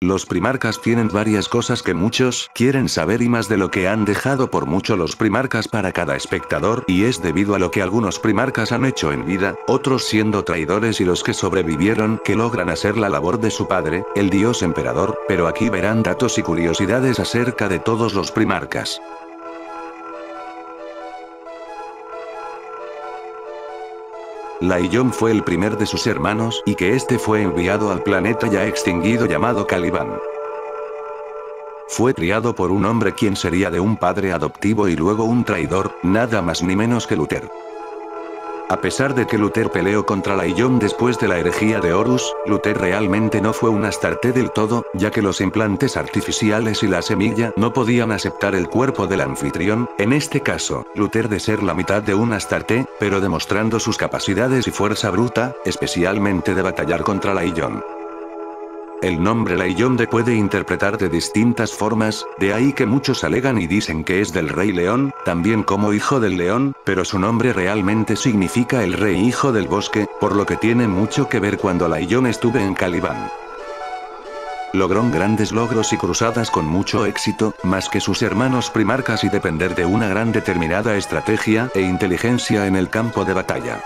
Los primarcas tienen varias cosas que muchos quieren saber y más de lo que han dejado por mucho los primarcas para cada espectador y es debido a lo que algunos primarcas han hecho en vida, otros siendo traidores y los que sobrevivieron que logran hacer la labor de su padre, el dios emperador, pero aquí verán datos y curiosidades acerca de todos los primarcas. Laiyón fue el primer de sus hermanos y que este fue enviado al planeta ya extinguido llamado Caliban. Fue criado por un hombre quien sería de un padre adoptivo y luego un traidor, nada más ni menos que Luther. A pesar de que Luther peleó contra Laiyón después de la herejía de Horus, Luther realmente no fue un Astarte del todo, ya que los implantes artificiales y la semilla no podían aceptar el cuerpo del anfitrión, en este caso, Luther de ser la mitad de un Astarte, pero demostrando sus capacidades y fuerza bruta, especialmente de batallar contra Laiyón. El nombre Laiyón de puede interpretar de distintas formas, de ahí que muchos alegan y dicen que es del rey león, también como hijo del león, pero su nombre realmente significa el rey hijo del bosque, por lo que tiene mucho que ver cuando Laiyón estuvo en Caliban. Logró grandes logros y cruzadas con mucho éxito, más que sus hermanos primarcas y depender de una gran determinada estrategia e inteligencia en el campo de batalla.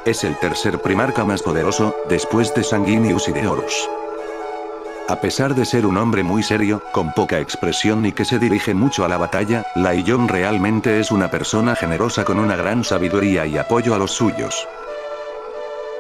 Es el tercer primarca más poderoso, después de Sanguinius y de Horus. A pesar de ser un hombre muy serio, con poca expresión y que se dirige mucho a la batalla, Laiyón realmente es una persona generosa con una gran sabiduría y apoyo a los suyos.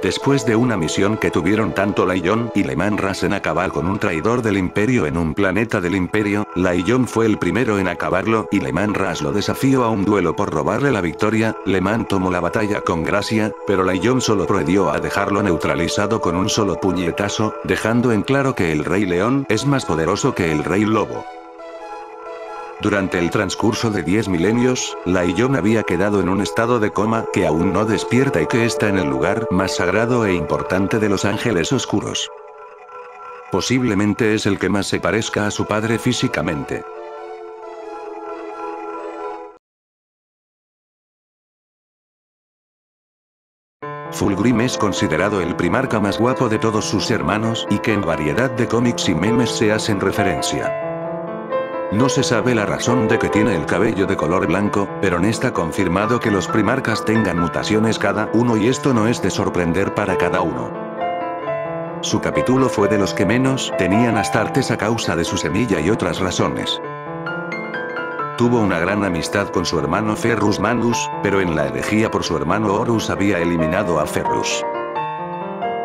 Después de una misión que tuvieron tanto Laiyón y Leman Ras en acabar con un traidor del imperio en un planeta del imperio, Laiyón fue el primero en acabarlo y Leman Ras lo desafió a un duelo por robarle la victoria. Leman tomó la batalla con gracia, pero Laiyón solo procedió a dejarlo neutralizado con un solo puñetazo, dejando en claro que el rey león es más poderoso que el rey lobo. Durante el transcurso de 10 milenios, Laiyón había quedado en un estado de coma que aún no despierta y que está en el lugar más sagrado e importante de los ángeles oscuros. Posiblemente es el que más se parezca a su padre físicamente. Fulgrim es considerado el primarca más guapo de todos sus hermanos y que en variedad de cómics y memes se hacen referencia. No se sabe la razón de que tiene el cabello de color blanco, pero no está confirmado que los primarcas tengan mutaciones cada uno y esto no es de sorprender para cada uno. Su capítulo fue de los que menos tenían Astartes a causa de su semilla y otras razones. Tuvo una gran amistad con su hermano Ferrus Manus, pero en la herejía por su hermano Horus había eliminado a Ferrus.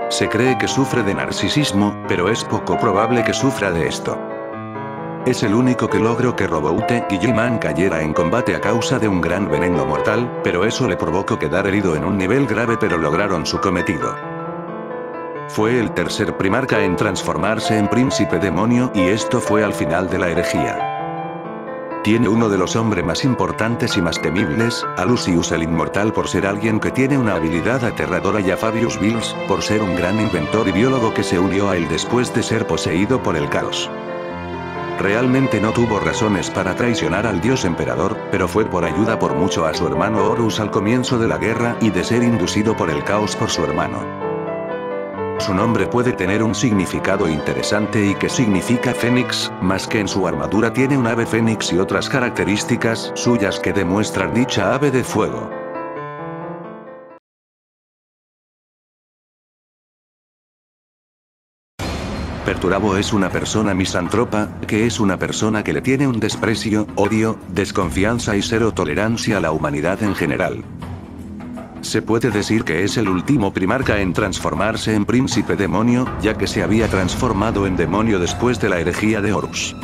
Se cree que sufre de narcisismo, pero es poco probable que sufra de esto. Es el único que logró que Roboute Guilliman cayera en combate a causa de un gran veneno mortal, pero eso le provocó quedar herido en un nivel grave pero lograron su cometido. Fue el tercer primarca en transformarse en príncipe demonio y esto fue al final de la herejía. Tiene uno de los hombres más importantes y más temibles, a Lucius el Inmortal por ser alguien que tiene una habilidad aterradora y a Fabius Bills, por ser un gran inventor y biólogo que se unió a él después de ser poseído por el caos. Realmente no tuvo razones para traicionar al dios emperador, pero fue por ayuda por mucho a su hermano Horus al comienzo de la guerra y de ser inducido por el caos por su hermano. Su nombre puede tener un significado interesante y que significa fénix, más que en su armadura tiene un ave fénix y otras características suyas que demuestran dicha ave de fuego. Perturabo es una persona misántropa, que es una persona que le tiene un desprecio, odio, desconfianza y cero tolerancia a la humanidad en general. Se puede decir que es el último primarca en transformarse en príncipe demonio, ya que se había transformado en demonio después de la herejía de Horus.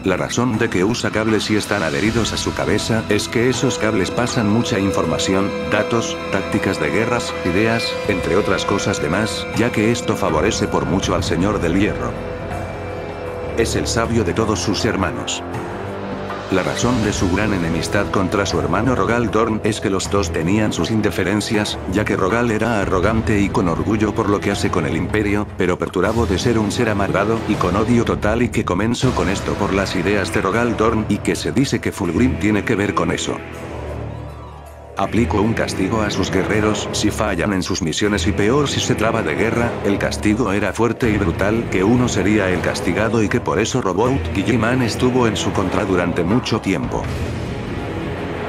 La razón de que usa cables y están adheridos a su cabeza es que esos cables pasan mucha información, datos, tácticas de guerras, ideas, entre otras cosas demás, ya que esto favorece por mucho al Señor del Hierro. Es el sabio de todos sus hermanos. La razón de su gran enemistad contra su hermano Rogal Dorn es que los dos tenían sus indiferencias, ya que Rogal era arrogante y con orgullo por lo que hace con el imperio, pero Perturabo de ser un ser amargado y con odio total y que comenzó con esto por las ideas de Rogal Dorn y que se dice que Fulgrim tiene que ver con eso. Aplicó un castigo a sus guerreros si fallan en sus misiones y peor si se traba de guerra. El castigo era fuerte y brutal, que uno sería el castigado y que por eso Robot Guilliman estuvo en su contra durante mucho tiempo.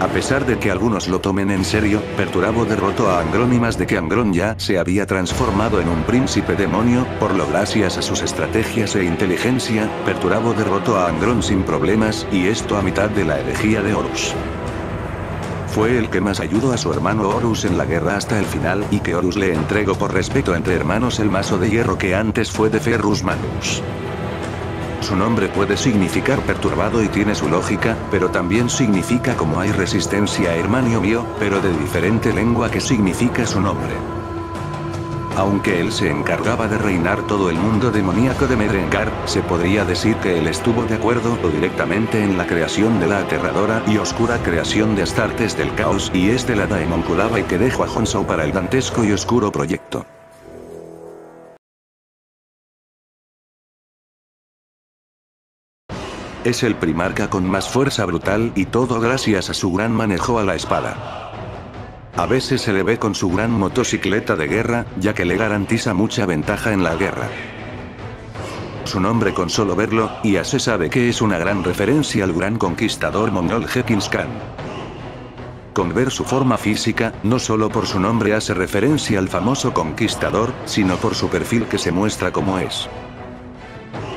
A pesar de que algunos lo tomen en serio, Perturabo derrotó a Angron y más de que Angron ya se había transformado en un príncipe demonio, por lo gracias a sus estrategias e inteligencia, Perturabo derrotó a Angron sin problemas, y esto a mitad de la herejía de Horus. Fue el que más ayudó a su hermano Horus en la guerra hasta el final, y que Horus le entregó por respeto entre hermanos el mazo de hierro que antes fue de Ferrus Magnus. Su nombre puede significar perturbado y tiene su lógica, pero también significa como hay resistencia hermano mío, pero de diferente lengua que significa su nombre. Aunque él se encargaba de reinar todo el mundo demoníaco de Medrengar, se podría decir que él estuvo de acuerdo o directamente en la creación de la aterradora y oscura creación de Astartes del Caos y es de la Daemon Kulaba y que dejó a Honsou para el dantesco y oscuro proyecto. Es el primarca con más fuerza brutal y todo gracias a su gran manejo a la espada. A veces se le ve con su gran motocicleta de guerra, ya que le garantiza mucha ventaja en la guerra. Su nombre con solo verlo, ya se sabe que es una gran referencia al gran conquistador mongol Genghis Khan. Con ver su forma física, no solo por su nombre hace referencia al famoso conquistador, sino por su perfil que se muestra como es.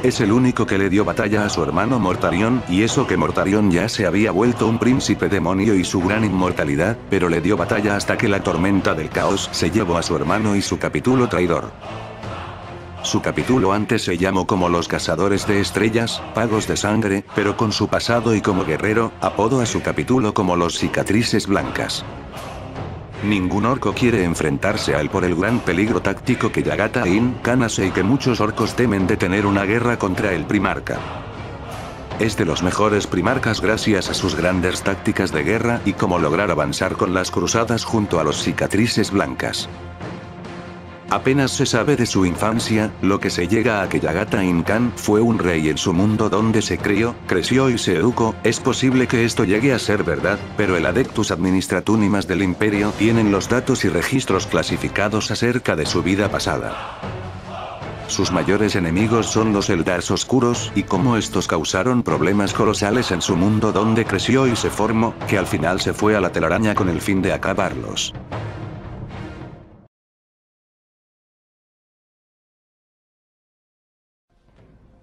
Es el único que le dio batalla a su hermano Mortarion, y eso que Mortarion ya se había vuelto un príncipe demonio y su gran inmortalidad, pero le dio batalla hasta que la tormenta del caos se llevó a su hermano y su capítulo traidor. Su capítulo antes se llamó como los cazadores de estrellas, pagos de sangre, pero con su pasado y como guerrero, apodó a su capítulo como los cicatrices blancas. Ningún orco quiere enfrentarse a él por el gran peligro táctico que Yagatain Khan hace y que muchos orcos temen de tener una guerra contra el primarca. Es de los mejores primarcas gracias a sus grandes tácticas de guerra y cómo lograr avanzar con las cruzadas junto a los cicatrices blancas. Apenas se sabe de su infancia, lo que se llega a que Yagatain Khan fue un rey en su mundo donde se crió, creció y se educó. Es posible que esto llegue a ser verdad, pero el Adeptus Administratunimas del Imperio tienen los datos y registros clasificados acerca de su vida pasada. Sus mayores enemigos son los Eldars oscuros y cómo estos causaron problemas colosales en su mundo donde creció y se formó, que al final se fue a la telaraña con el fin de acabarlos.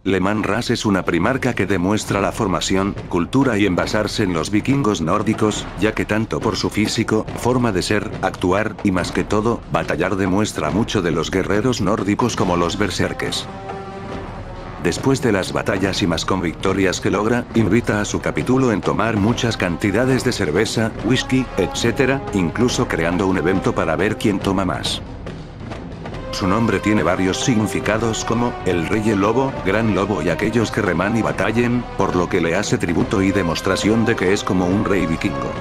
Leman Ras es una primarca que demuestra la formación, cultura y en basarse en los vikingos nórdicos, ya que tanto por su físico, forma de ser, actuar, y más que todo, batallar demuestra mucho de los guerreros nórdicos como los berserkes. Después de las batallas y más con victorias que logra, invita a su capítulo en tomar muchas cantidades de cerveza, whisky, etc., incluso creando un evento para ver quién toma más. Su nombre tiene varios significados como, el rey el lobo, gran lobo y aquellos que reman y batallen, por lo que le hace tributo y demostración de que es como un rey vikingo.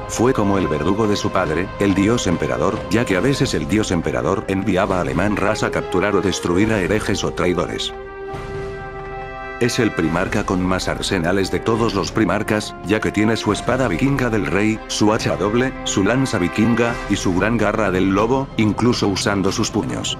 Fue como el verdugo de su padre, el dios emperador, ya que a veces el dios emperador enviaba a Leman Ras a capturar o destruir a herejes o traidores. Es el primarca con más arsenales de todos los primarcas, ya que tiene su espada vikinga del rey, su hacha doble, su lanza vikinga, y su gran garra del lobo, incluso usando sus puños.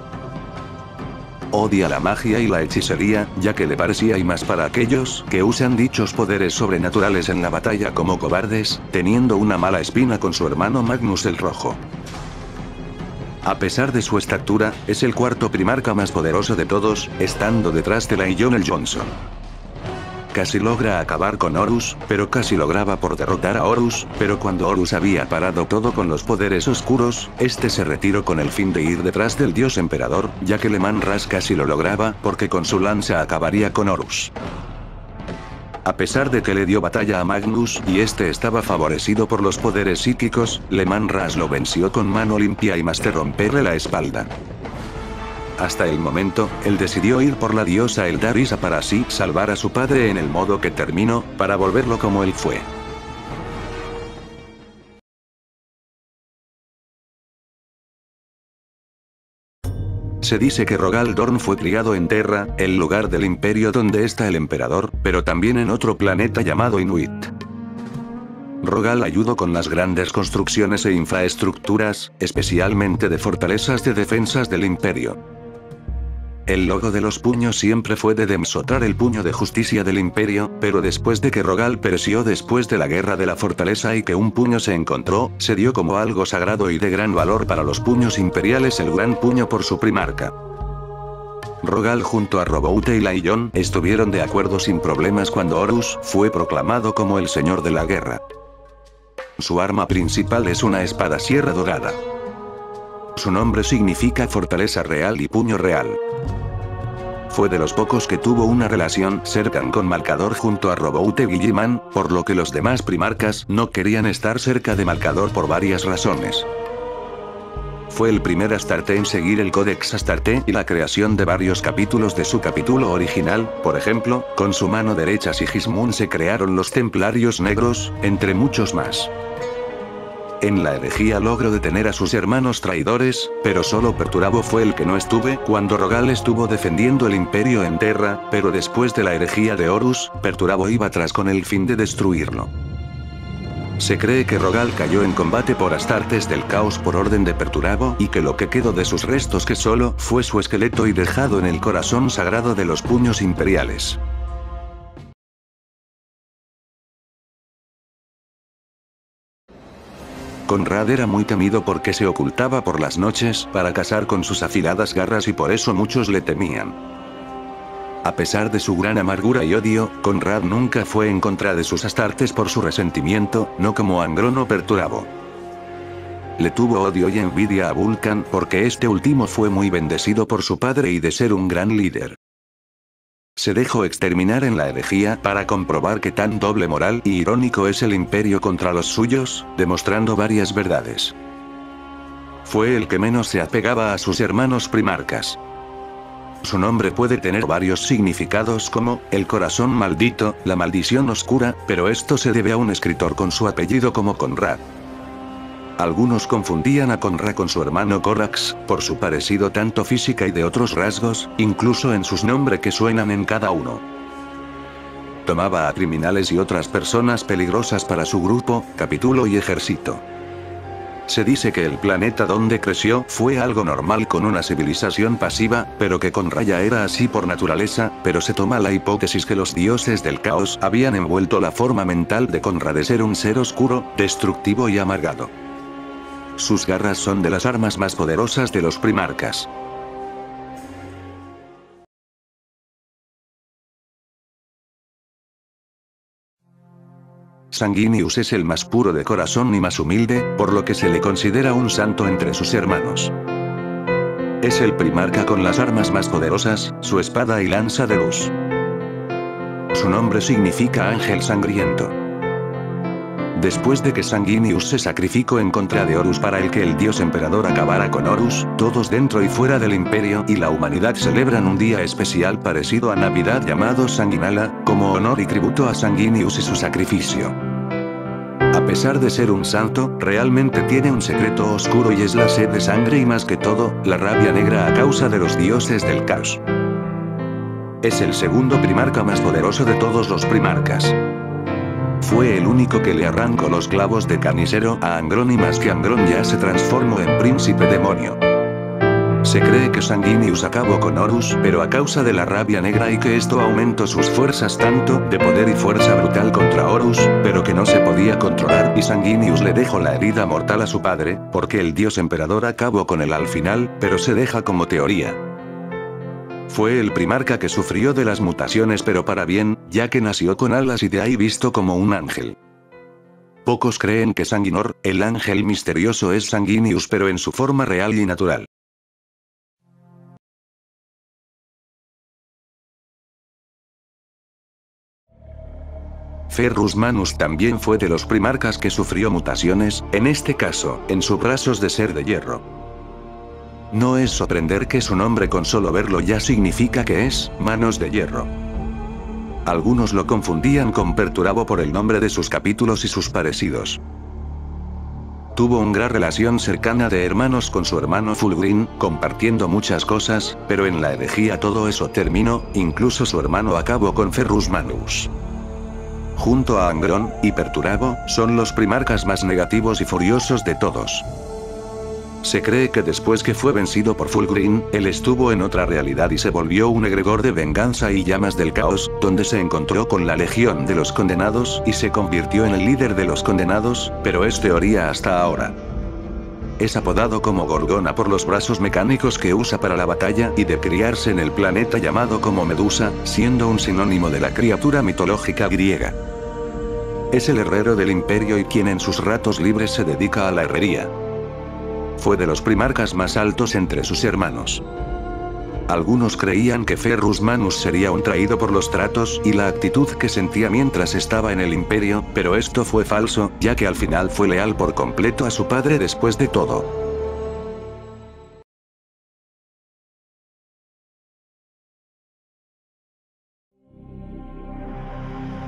Odia la magia y la hechicería, ya que le parecía y más para aquellos que usan dichos poderes sobrenaturales en la batalla como cobardes, teniendo una mala espina con su hermano Magnus el Rojo. A pesar de su estatura, es el cuarto primarca más poderoso de todos, estando detrás de Lionel Johnson. Casi logra acabar con Horus, pero casi lograba por derrotar a Horus, pero cuando Horus había parado todo con los poderes oscuros, este se retiró con el fin de ir detrás del dios emperador, ya que Leman Ras casi lo lograba, porque con su lanza acabaría con Horus. A pesar de que le dio batalla a Magnus y este estaba favorecido por los poderes psíquicos, Leman Ras lo venció con mano limpia y más de romperle la espalda. Hasta el momento, él decidió ir por la diosa Eldarisa para así salvar a su padre en el modo que terminó, para volverlo como él fue. Se dice que Rogal Dorn fue criado en Terra, el lugar del imperio donde está el emperador, pero también en otro planeta llamado Inuit. Rogal ayudó con las grandes construcciones e infraestructuras, especialmente de fortalezas de defensas del imperio. El logo de los puños siempre fue de demostrar el puño de justicia del imperio, pero después de que Rogal pereció después de la guerra de la fortaleza y que un puño se encontró, se dio como algo sagrado y de gran valor para los puños imperiales el gran puño por su primarca. Rogal junto a Roboute y Laion estuvieron de acuerdo sin problemas cuando Horus fue proclamado como el señor de la guerra. Su arma principal es una espada sierra dorada. Su nombre significa fortaleza real y puño real. Fue de los pocos que tuvo una relación cercana con Malcador junto a Roboute Guilliman, por lo que los demás primarcas no querían estar cerca de Malcador por varias razones. Fue el primer Astarte en seguir el Codex Astarte y la creación de varios capítulos de su capítulo original, por ejemplo, con su mano derecha Sigismund se crearon los Templarios Negros, entre muchos más. En la herejía logró detener a sus hermanos traidores, pero solo Perturabo fue el que no estuvo cuando Rogal estuvo defendiendo el imperio en Terra, pero después de la herejía de Horus, Perturabo iba atrás con el fin de destruirlo. Se cree que Rogal cayó en combate por Astartes del Caos por orden de Perturabo y que lo que quedó de sus restos que solo fue su esqueleto y dejado en el corazón sagrado de los puños imperiales. Conrad era muy temido porque se ocultaba por las noches para cazar con sus afiladas garras y por eso muchos le temían. A pesar de su gran amargura y odio, Conrad nunca fue en contra de sus Astartes por su resentimiento, no como Angron o Perturabo. Le tuvo odio y envidia a Vulcan porque este último fue muy bendecido por su padre y de ser un gran líder. Se dejó exterminar en la herejía para comprobar que tan doble moral y irónico es el imperio contra los suyos, demostrando varias verdades. Fue el que menos se apegaba a sus hermanos primarcas. Su nombre puede tener varios significados como, el corazón maldito, la maldición oscura, pero esto se debe a un escritor con su apellido como Conrad. Algunos confundían a Conrad con su hermano Corax, por su parecido tanto física y de otros rasgos, incluso en sus nombres que suenan en cada uno. Tomaba a criminales y otras personas peligrosas para su grupo, capítulo y ejército. Se dice que el planeta donde creció fue algo normal con una civilización pasiva, pero que Conrad ya era así por naturaleza, pero se toma la hipótesis que los dioses del caos habían envuelto la forma mental de Conrad de ser un ser oscuro, destructivo y amargado. Sus garras son de las armas más poderosas de los primarcas. Sanguinius es el más puro de corazón y más humilde, por lo que se le considera un santo entre sus hermanos. Es el primarca con las armas más poderosas, su espada y lanza de luz. Su nombre significa ángel sangriento. Después de que Sanguinius se sacrificó en contra de Horus para el que el dios emperador acabara con Horus, todos dentro y fuera del imperio y la humanidad celebran un día especial parecido a Navidad llamado Sanguinala, como honor y tributo a Sanguinius y su sacrificio. A pesar de ser un santo, realmente tiene un secreto oscuro y es la sed de sangre y más que todo, la rabia negra a causa de los dioses del caos. Es el segundo primarca más poderoso de todos los primarcas. Fue el único que le arrancó los clavos de carnicero a Angron y más que Angron ya se transformó en príncipe demonio. Se cree que Sanguinius acabó con Horus, pero a causa de la rabia negra y que esto aumentó sus fuerzas tanto de poder y fuerza brutal contra Horus, pero que no se podía controlar y Sanguinius le dejó la herida mortal a su padre, porque el dios emperador acabó con él al final, pero se deja como teoría. Fue el primarca que sufrió de las mutaciones pero para bien, ya que nació con alas y de ahí visto como un ángel. Pocos creen que Sanguinor, el ángel misterioso es Sanguinius pero en su forma real y natural. Ferrus Manus también fue de los primarcas que sufrió mutaciones, en este caso, en sus brazos de ser de hierro. No es sorprender que su nombre con solo verlo ya significa que es, manos de hierro. Algunos lo confundían con Perturabo por el nombre de sus capítulos y sus parecidos. Tuvo una gran relación cercana de hermanos con su hermano Fulgrim, compartiendo muchas cosas, pero en la herejía todo eso terminó, incluso su hermano acabó con Ferrus Manus. junto a Angron y Perturabo, son los primarcas más negativos y furiosos de todos. Se cree que después que fue vencido por Fulgrim, él estuvo en otra realidad y se volvió un egregor de venganza y llamas del caos, donde se encontró con la Legión de los Condenados y se convirtió en el líder de los Condenados, pero es teoría hasta ahora. Es apodado como Gorgona por los brazos mecánicos que usa para la batalla y de criarse en el planeta llamado como Medusa, siendo un sinónimo de la criatura mitológica griega. Es el herrero del imperio y quien en sus ratos libres se dedica a la herrería. Fue de los primarcas más altos entre sus hermanos. Algunos creían que Ferrus Manus sería un traído por los tratos y la actitud que sentía mientras estaba en el imperio, pero esto fue falso, ya que al final fue leal por completo a su padre después de todo.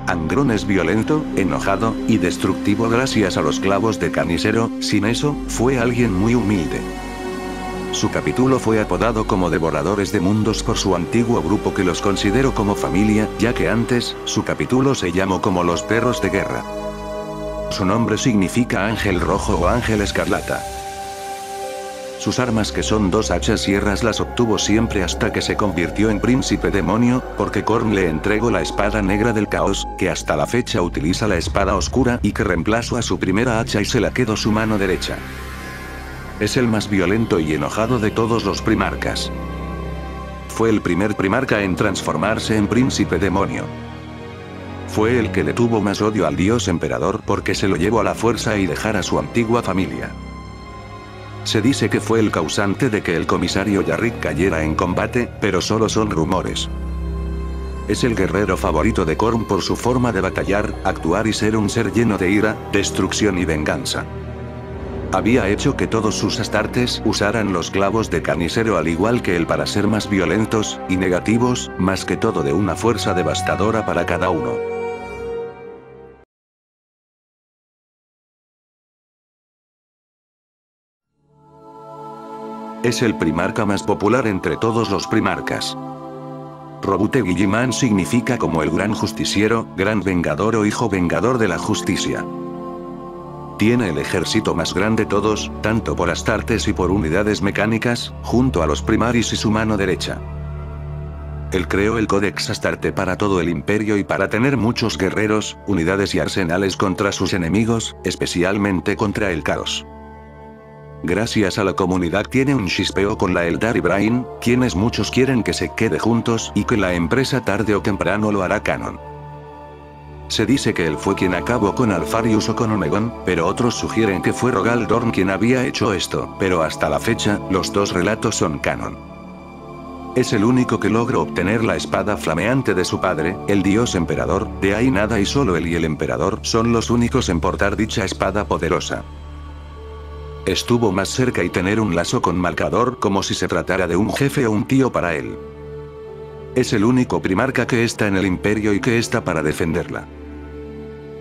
Angron es violento, enojado y destructivo gracias a los clavos de Canicero, sin eso, fue alguien muy humilde. Su capítulo fue apodado como Devoradores de Mundos por su antiguo grupo que los consideró como familia, ya que antes, su capítulo se llamó como los Perros de Guerra. Su nombre significa Ángel Rojo o Ángel Escarlata. Sus armas que son dos hachas sierras las obtuvo siempre hasta que se convirtió en príncipe demonio, porque Khorne le entregó la espada negra del caos, que hasta la fecha utiliza la espada oscura y que reemplazó a su primera hacha y se la quedó su mano derecha. Es el más violento y enojado de todos los primarcas. Fue el primer primarca en transformarse en príncipe demonio. Fue el que le tuvo más odio al dios emperador porque se lo llevó a la fuerza y dejar a su antigua familia. Se dice que fue el causante de que el comisario Yarrick cayera en combate, pero solo son rumores. Es el guerrero favorito de Khorne por su forma de batallar, actuar y ser un ser lleno de ira, destrucción y venganza. Había hecho que todos sus astartes usaran los clavos de Canicero al igual que él para ser más violentos y negativos, más que todo de una fuerza devastadora para cada uno. Es el primarca más popular entre todos los primarcas. Roboute Guilliman significa como el gran justiciero, gran vengador o hijo vengador de la justicia. Tiene el ejército más grande de todos, tanto por astartes y por unidades mecánicas, junto a los primaris y su mano derecha. Él creó el Codex Astarte para todo el imperio y para tener muchos guerreros, unidades y arsenales contra sus enemigos, especialmente contra el caos. Gracias a la comunidad tiene un chispeo con la Eldar y Brain, quienes muchos quieren que se quede juntos y que la empresa tarde o temprano lo hará canon. Se dice que él fue quien acabó con Alfarius o con Omegon, pero otros sugieren que fue Rogal Dorn quien había hecho esto, pero hasta la fecha, los dos relatos son canon. Es el único que logró obtener la espada flameante de su padre, el dios emperador, de ahí nada y solo él y el emperador son los únicos en portar dicha espada poderosa. Estuvo más cerca y tener un lazo con Malcador como si se tratara de un jefe o un tío para él. Es el único primarca que está en el imperio y que está para defenderla.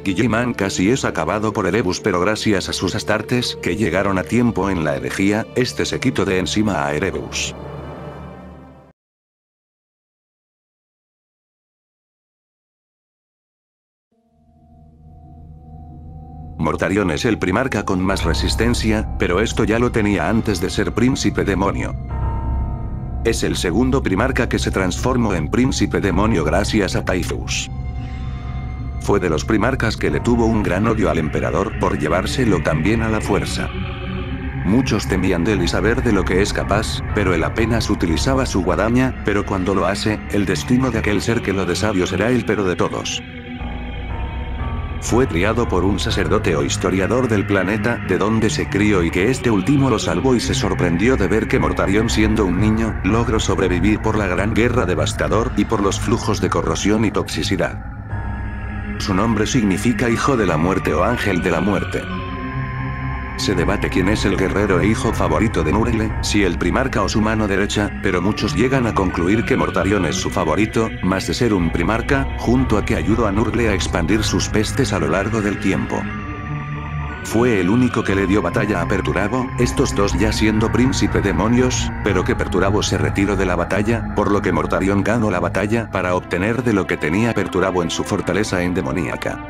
Guilliman casi es acabado por Erebus pero gracias a sus astartes que llegaron a tiempo en la herejía, este se quitó de encima a Erebus. Mortarion es el primarca con más resistencia, pero esto ya lo tenía antes de ser príncipe demonio. Es el segundo primarca que se transformó en príncipe demonio gracias a Typhus. Fue de los primarcas que le tuvo un gran odio al emperador por llevárselo también a la fuerza. Muchos temían de él y saber de lo que es capaz, pero él apenas utilizaba su guadaña, pero cuando lo hace, el destino de aquel ser que lo de sabio será el pero de todos. Fue criado por un sacerdote o historiador del planeta, de donde se crió y que este último lo salvó y se sorprendió de ver que Mortarion siendo un niño, logró sobrevivir por la gran guerra devastador y por los flujos de corrosión y toxicidad. Su nombre significa hijo de la muerte o ángel de la muerte. Se debate quién es el guerrero e hijo favorito de Nurgle, si el primarca o su mano derecha, pero muchos llegan a concluir que Mortarion es su favorito, más de ser un primarca, junto a que ayudó a Nurgle a expandir sus pestes a lo largo del tiempo. fue el único que le dio batalla a Perturabo, estos dos ya siendo príncipe demonios, pero que Perturabo se retiró de la batalla, por lo que Mortarion ganó la batalla para obtener de lo que tenía Perturabo en su fortaleza endemoníaca.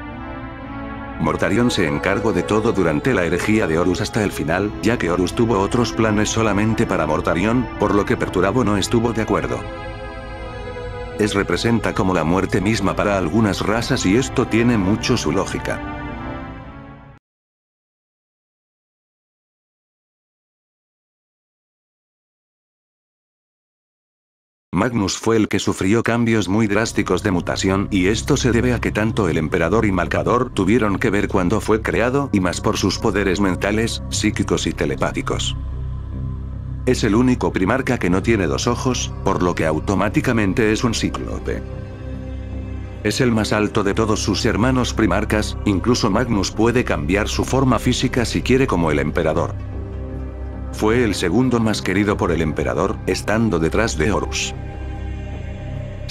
Mortarion se encargó de todo durante la herejía de Horus hasta el final, ya que Horus tuvo otros planes solamente para Mortarion, por lo que Perturabo no estuvo de acuerdo. Representa como la muerte misma para algunas razas y esto tiene mucho su lógica. Magnus fue el que sufrió cambios muy drásticos de mutación y esto se debe a que tanto el emperador y Malcador tuvieron que ver cuando fue creado y más por sus poderes mentales, psíquicos y telepáticos. Es el único primarca que no tiene dos ojos, por lo que automáticamente es un cíclope. Es el más alto de todos sus hermanos primarcas, incluso Magnus puede cambiar su forma física si quiere como el emperador. Fue el segundo más querido por el emperador, estando detrás de Horus.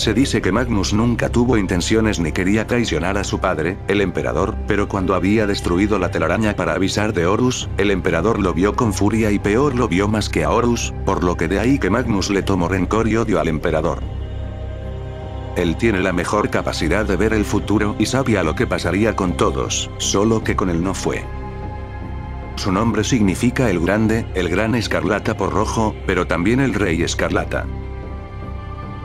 Se dice que Magnus nunca tuvo intenciones ni quería traicionar a su padre, el emperador, pero cuando había destruido la telaraña para avisar de Horus, el emperador lo vio con furia y peor lo vio más que a Horus, por lo que de ahí que Magnus le tomó rencor y odio al emperador. Él tiene la mejor capacidad de ver el futuro y sabía lo que pasaría con todos, solo que con él no fue. Su nombre significa el grande, el gran escarlata por rojo, pero también el rey escarlata.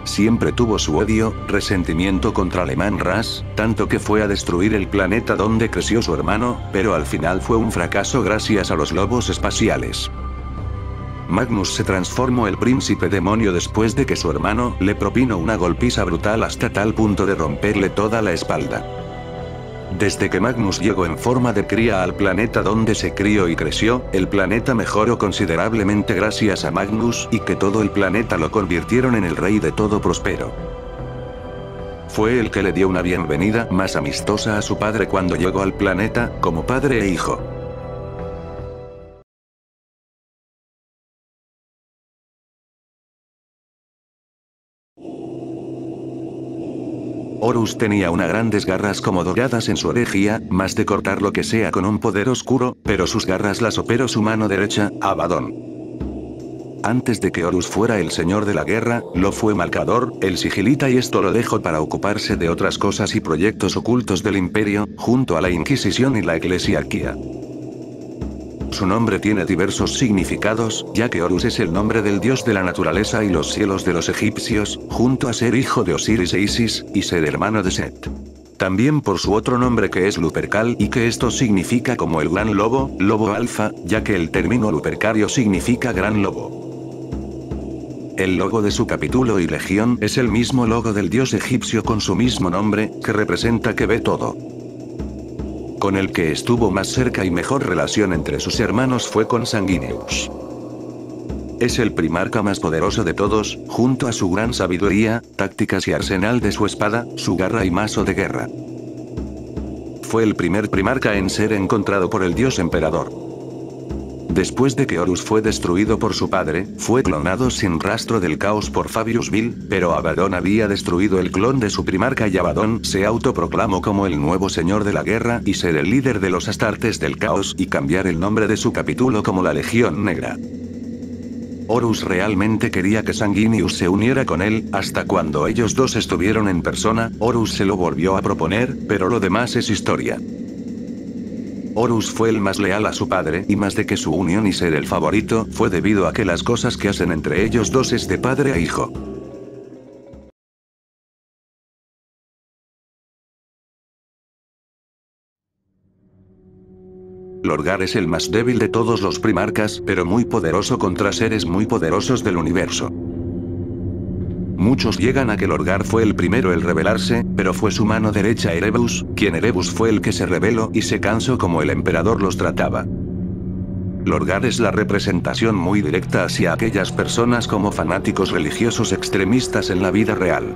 Siempre tuvo su odio, resentimiento contra Leman Russ, tanto que fue a destruir el planeta donde creció su hermano, pero al final fue un fracaso gracias a los lobos espaciales. Magnus se transformó el príncipe demonio después de que su hermano le propinó una golpiza brutal hasta tal punto de romperle toda la espalda. Desde que Magnus llegó en forma de cría al planeta donde se crió y creció, el planeta mejoró considerablemente gracias a Magnus y que todo el planeta lo convirtieron en el rey de todo próspero. Fue el que le dio una bienvenida más amistosa a su padre cuando llegó al planeta, como padre e hijo. Horus tenía unas grandes garras como doradas en su herejía, más de cortar lo que sea con un poder oscuro, pero sus garras las operó su mano derecha, Abaddon. Antes de que Horus fuera el señor de la guerra, lo fue Malcador, el sigilita y esto lo dejó para ocuparse de otras cosas y proyectos ocultos del imperio, junto a la Inquisición y la Eclesiarquía. Su nombre tiene diversos significados, ya que Horus es el nombre del dios de la naturaleza y los cielos de los egipcios, junto a ser hijo de Osiris e Isis, y ser hermano de Set. También por su otro nombre que es Lupercal y que esto significa como el gran lobo, lobo alfa, ya que el término lupercario significa gran lobo. El logo de su capítulo y legión es el mismo logo del dios egipcio con su mismo nombre, que representa que ve todo. Con el que estuvo más cerca y mejor relación entre sus hermanos fue con Sanguinius. Es el primarca más poderoso de todos, junto a su gran sabiduría, tácticas y arsenal de su espada, su garra y mazo de guerra. Fue el primer primarca en ser encontrado por el dios emperador. Después de que Horus fue destruido por su padre, fue clonado sin rastro del caos por Fabius Vil, pero Abaddon había destruido el clon de su primarca y Abaddon se autoproclamó como el nuevo señor de la guerra y ser el líder de los Astartes del caos y cambiar el nombre de su capítulo como la Legión Negra. Horus realmente quería que Sanguinius se uniera con él, hasta cuando ellos dos estuvieron en persona, Horus se lo volvió a proponer, pero lo demás es historia. Horus fue el más leal a su padre y más de que su unión y ser el favorito fue debido a que las cosas que hacen entre ellos dos es de padre a hijo. Lorgar es el más débil de todos los primarcas, pero muy poderoso contra seres muy poderosos del universo. Muchos llegan a que Lorgar fue el primero en rebelarse, pero fue su mano derecha Erebus, quien Erebus fue el que se rebeló y se cansó como el emperador los trataba. Lorgar es la representación muy directa hacia aquellas personas como fanáticos religiosos extremistas en la vida real.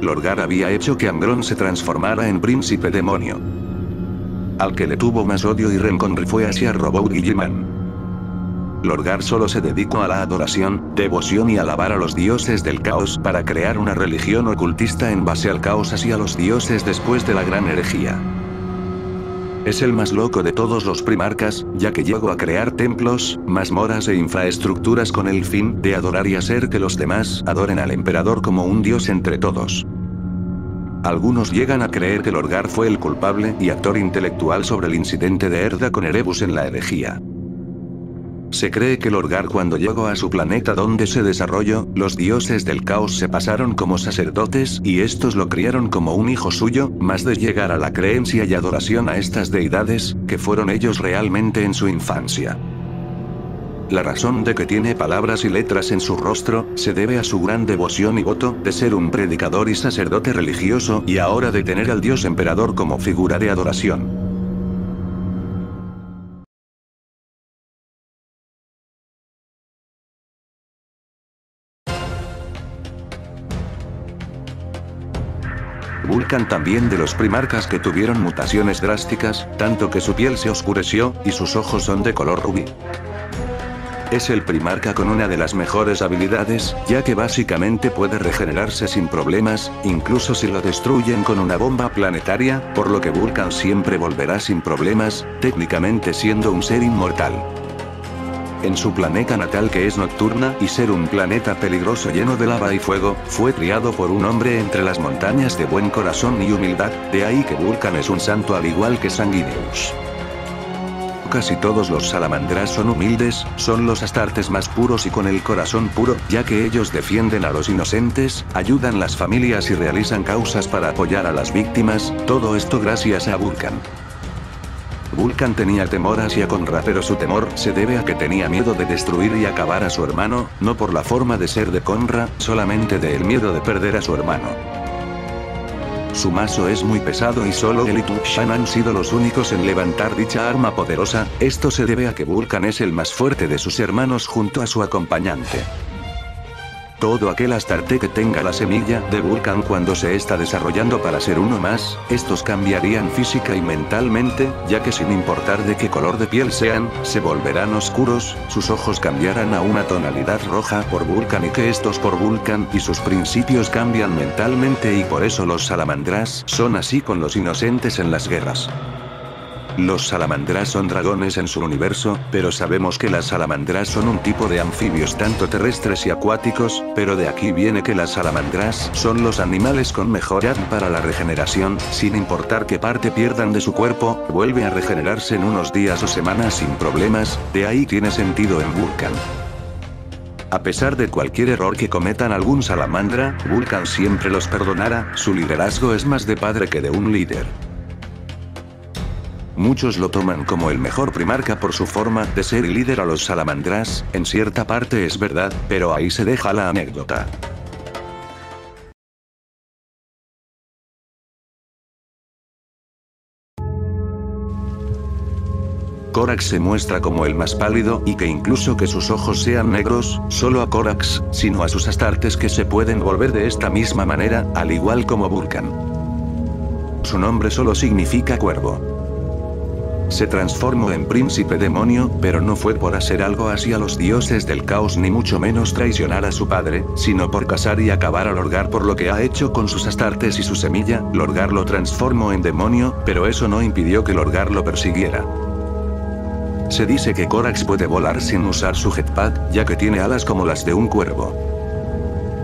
Lorgar había hecho que Angron se transformara en príncipe demonio. Al que le tuvo más odio y rencor fue hacia Robot-Guilliman. Lorgar solo se dedicó a la adoración, devoción y alabar a los dioses del caos para crear una religión ocultista en base al caos hacia los dioses después de la gran herejía. Es el más loco de todos los primarcas, ya que llegó a crear templos, mazmorras e infraestructuras con el fin de adorar y hacer que los demás adoren al emperador como un dios entre todos. Algunos llegan a creer que Lorgar fue el culpable y actor intelectual sobre el incidente de Erda con Erebus en la herejía. Se cree que Lorgar, cuando llegó a su planeta donde se desarrolló, los dioses del caos se pasaron como sacerdotes y estos lo criaron como un hijo suyo, más de llegar a la creencia y adoración a estas deidades, que fueron ellos realmente en su infancia. La razón de que tiene palabras y letras en su rostro, se debe a su gran devoción y voto de ser un predicador y sacerdote religioso y ahora de tener al dios emperador como figura de adoración. Vulcan también de los primarcas que tuvieron mutaciones drásticas, tanto que su piel se oscureció, y sus ojos son de color rubí. Es el primarca con una de las mejores habilidades, ya que básicamente puede regenerarse sin problemas, incluso si lo destruyen con una bomba planetaria, por lo que Vulcan siempre volverá sin problemas, técnicamente siendo un ser inmortal. En su planeta natal, que es Nocturna y ser un planeta peligroso lleno de lava y fuego, fue criado por un hombre entre las montañas de buen corazón y humildad, de ahí que Vulcan es un santo al igual que Sanguineus. Casi todos los salamandras son humildes, son los astartes más puros y con el corazón puro, ya que ellos defienden a los inocentes, ayudan las familias y realizan causas para apoyar a las víctimas, todo esto gracias a Vulcan. Vulcan tenía temor hacia Conra, pero su temor se debe a que tenía miedo de destruir y acabar a su hermano, no por la forma de ser de Conra, solamente del miedo de perder a su hermano. Su mazo es muy pesado y solo él y Tushan han sido los únicos en levantar dicha arma poderosa, esto se debe a que Vulcan es el más fuerte de sus hermanos junto a su acompañante. Todo aquel Astarte que tenga la semilla de Vulcan cuando se está desarrollando para ser uno más, estos cambiarían física y mentalmente, ya que sin importar de qué color de piel sean, se volverán oscuros, sus ojos cambiarán a una tonalidad roja por Vulcan y que estos por Vulcan y sus principios cambian mentalmente y por eso los salamandras son así con los inocentes en las guerras. Los salamandras son dragones en su universo, pero sabemos que las salamandras son un tipo de anfibios tanto terrestres y acuáticos, pero de aquí viene que las salamandras son los animales con mejor AD para la regeneración, sin importar qué parte pierdan de su cuerpo, vuelve a regenerarse en unos días o semanas sin problemas, de ahí tiene sentido en Vulcan. A pesar de cualquier error que cometan algún salamandra, Vulcan siempre los perdonará, su liderazgo es más de padre que de un líder. Muchos lo toman como el mejor primarca por su forma de ser y líder a los salamandras, en cierta parte es verdad, pero ahí se deja la anécdota. Corax se muestra como el más pálido y que incluso que sus ojos sean negros, solo a Corax, sino a sus astartes que se pueden volver de esta misma manera, al igual como Vulcan. Su nombre solo significa cuervo. Se transformó en príncipe demonio, pero no fue por hacer algo hacia los dioses del caos ni mucho menos traicionar a su padre, sino por cazar y acabar a Lorgar por lo que ha hecho con sus astartes y su semilla. Lorgar lo transformó en demonio, pero eso no impidió que Lorgar lo persiguiera. Se dice que Corax puede volar sin usar su jetpack, ya que tiene alas como las de un cuervo.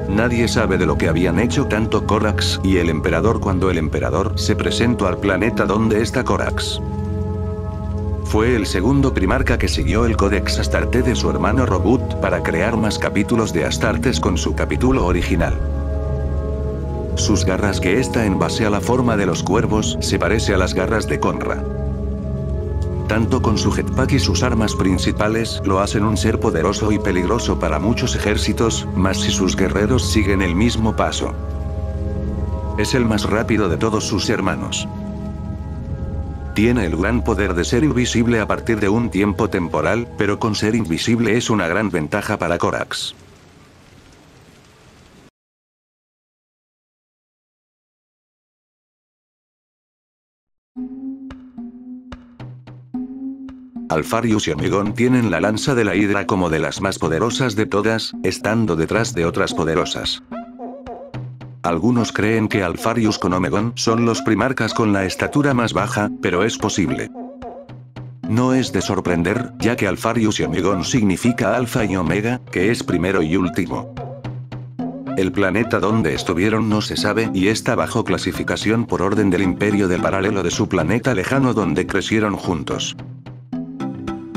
Nadie sabe de lo que habían hecho tanto Corax y el emperador cuando el emperador se presentó al planeta donde está Corax. Fue el segundo primarca que siguió el Codex Astarte de su hermano Robut para crear más capítulos de Astartes con su capítulo original. Sus garras, que está en base a la forma de los cuervos, se parece a las garras de Conra. Tanto con su jetpack y sus armas principales lo hacen un ser poderoso y peligroso para muchos ejércitos, más si sus guerreros siguen el mismo paso. Es el más rápido de todos sus hermanos. Tiene el gran poder de ser invisible a partir de un tiempo temporal, pero con ser invisible es una gran ventaja para Corax. Alfarius y Omigón tienen la lanza de la Hidra como de las más poderosas de todas, estando detrás de otras poderosas. Algunos creen que Alpharius con Omegon son los primarcas con la estatura más baja, pero es posible. No es de sorprender, ya que Alpharius y Omegon significa Alfa y Omega, que es primero y último. El planeta donde estuvieron no se sabe y está bajo clasificación por orden del Imperio del Paralelo de su planeta lejano donde crecieron juntos.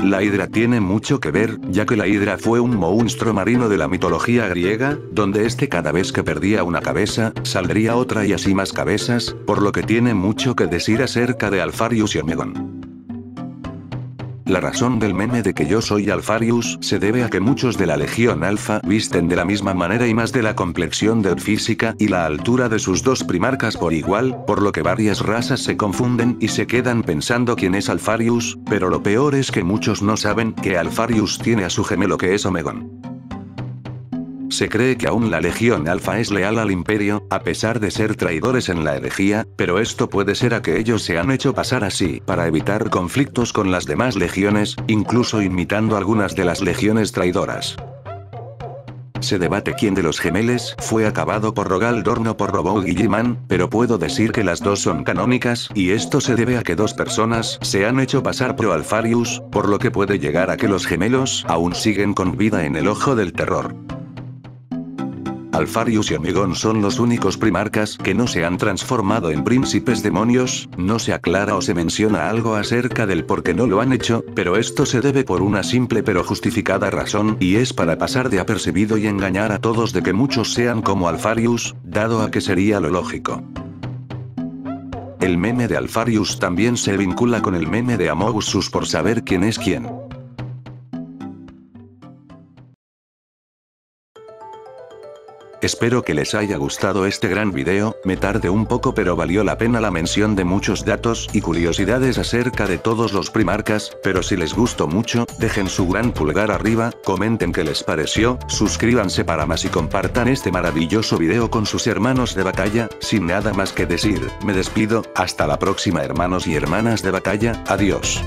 La Hidra tiene mucho que ver, ya que la Hidra fue un monstruo marino de la mitología griega, donde cada vez que perdía una cabeza, saldría otra y así más cabezas, por lo que tiene mucho que decir acerca de Alpharius y Omegon. La razón del meme de que yo soy Alpharius se debe a que muchos de la Legión Alpha visten de la misma manera y más de la complexión del física y la altura de sus dos primarcas por igual, por lo que varias razas se confunden y se quedan pensando quién es Alpharius, pero lo peor es que muchos no saben que Alpharius tiene a su gemelo que es Omegon. Se cree que aún la Legión Alpha es leal al Imperio, a pesar de ser traidores en la herejía, pero esto puede ser a que ellos se han hecho pasar así para evitar conflictos con las demás legiones, incluso imitando algunas de las legiones traidoras. Se debate quién de los gemeles fue acabado por Rogal Dorn o por Roboug Guilliman, pero puedo decir que las dos son canónicas, y esto se debe a que dos personas se han hecho pasar por Alpharius, por lo que puede llegar a que los gemelos aún siguen con vida en el ojo del terror. Alpharius y Omegon son los únicos primarcas que no se han transformado en príncipes demonios, no se aclara o se menciona algo acerca del por qué no lo han hecho, pero esto se debe por una simple pero justificada razón, y es para pasar de apercibido y engañar a todos de que muchos sean como Alpharius, dado a que sería lo lógico. El meme de Alpharius también se vincula con el meme de Among Us por saber quién es quién. Espero que les haya gustado este gran video, me tardé un poco pero valió la pena la mención de muchos datos y curiosidades acerca de todos los primarcas, pero si les gustó mucho, dejen su gran pulgar arriba, comenten qué les pareció, suscríbanse para más y compartan este maravilloso video con sus hermanos de batalla, sin nada más que decir, me despido, hasta la próxima hermanos y hermanas de batalla, adiós.